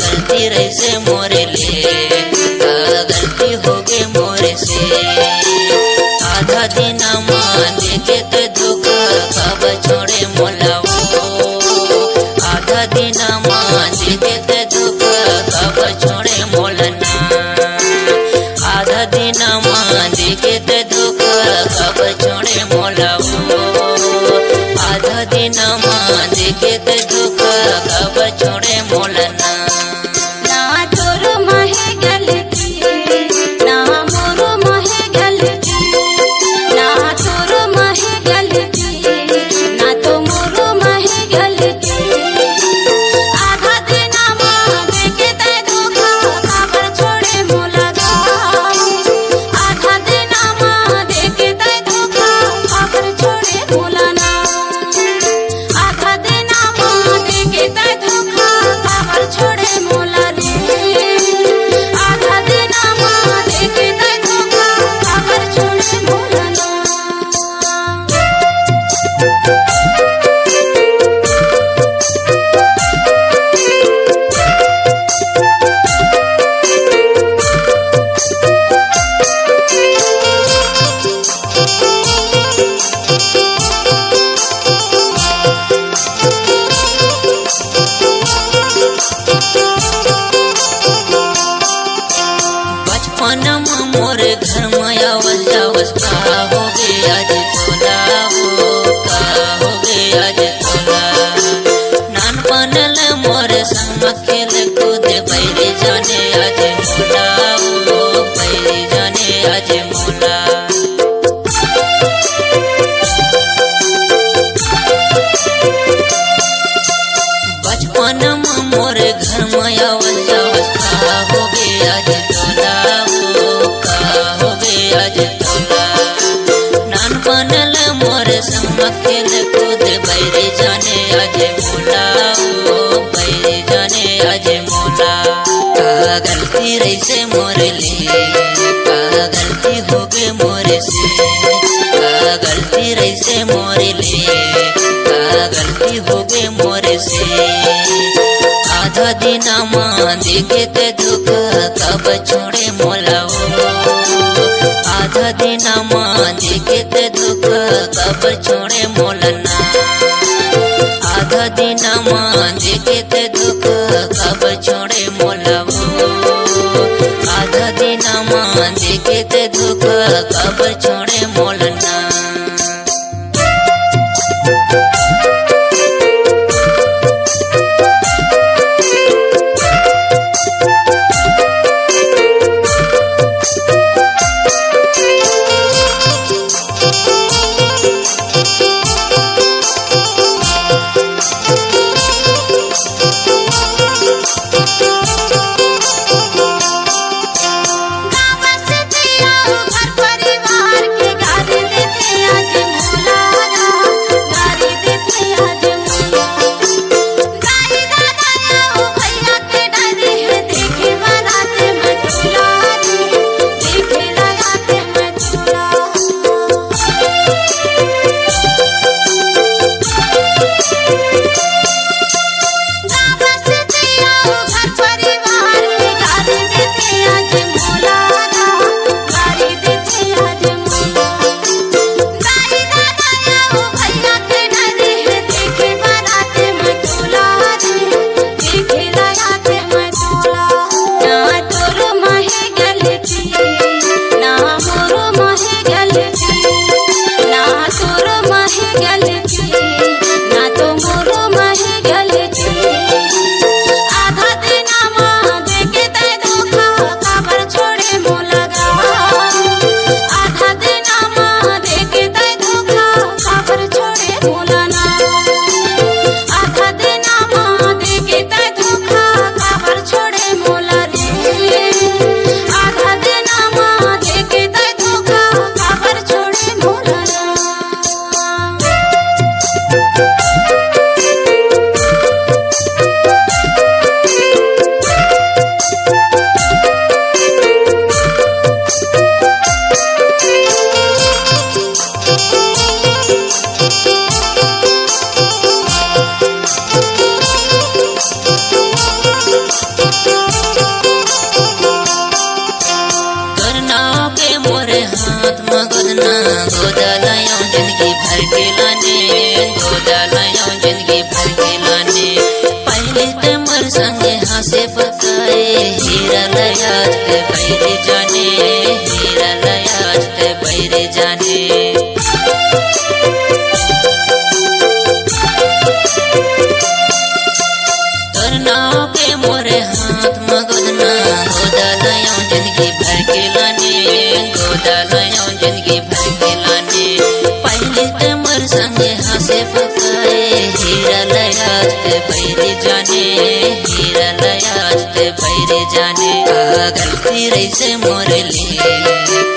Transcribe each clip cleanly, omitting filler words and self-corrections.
गलती रैसे मोरे ले गलती हो गए मोरे से। आधा दिन मान के ते धोखा कब छोड़े मोलाओ। आधा दिन मान के ते धोखा कब छोड़े मोलना। आधा दिन मान के ते धोखा कब छोड़े मोलाओ। आधा दिन मान के ते धोखा कब छोड़े मोलना। मोरे घर माया वल्ला वस्ता हो गया आज तोला हो का हो गया आज तोला। नान बनल मोरे संग खेल कूद बैरे जाने आज मोला हो बैरे जाने आज मोला। बचपन में मोरे घर माया वल्ला वस्ता हो गया आज तोला हो गया आज तोला। नान बनल मोरे संग खेल कूद बैरे जाने आज मोला हो बैरे जाने आज मोला। का गलती रैसे मोरे ले का गलती हो गए मोरे से। का गलती रैसे मोरे ले का गलती हो गए मोरे से। आधा दिन मान के ते धोखा कब छोड़े मोलाओ। आधा दिन मान के ते धोखा कब छोड़े मोलना। आधा दिन मान के ते धोखा कब छोड़े मोलाओ। आधा दिन मान के ते धोखा कब छोड़े मोलना। घर परिवार के गाली देते संगे हंसे पकाए हीरा लयाज ते बैरे जाने हीरा लयाज ते बैरे जाने नाव के मोरे हाथ मगोदना गोदा लयां जिंदगी भर के लाने गोदा लयां जिंदगी भर के लाने पहले ते मर संगे हंसे पकाए हीरा लयाज ते बैरे जाने हीरा लयाज ते बैरे जाने का गलती रही से मोरे लिए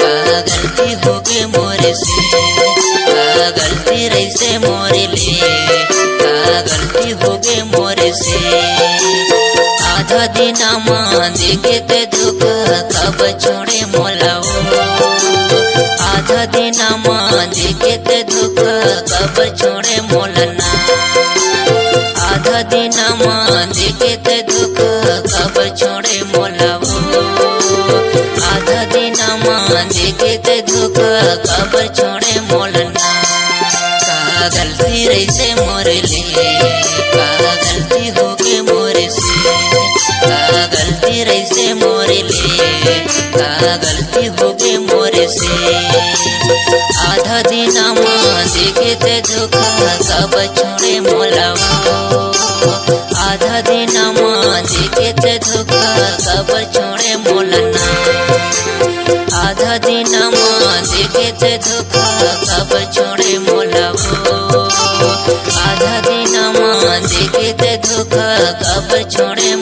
का गलती हो गई मोरे से का गलती रही से मोरे लिए का गलती हो गई मोरे से आधा दिन मांझे के ते धोखा कब छोड़े मोलाओ आधा दिन मांझे के ते धोखा कब छोड़े मोलना आधा दिन मांझे के ते धोखा कब छोड़े मोलाओ आधा दिन मांझे के ते धोखा कब छोड़े मोलना का गलती रही से मोरे लिए का गलती हो गई मोरे से का गलती रही से मोरे लिए का गलती हो गई मोरे से आधा दिन मांझे के ते धोखा कब छोड़े मोलाओ आधा दिन मांझे के ते धोखा कब छोड़े मोलना आधा दिन मांझे के ते धोखा कब छोड़े मोलाओ आधा दिन मांझे के ते धोखा कब छोड़े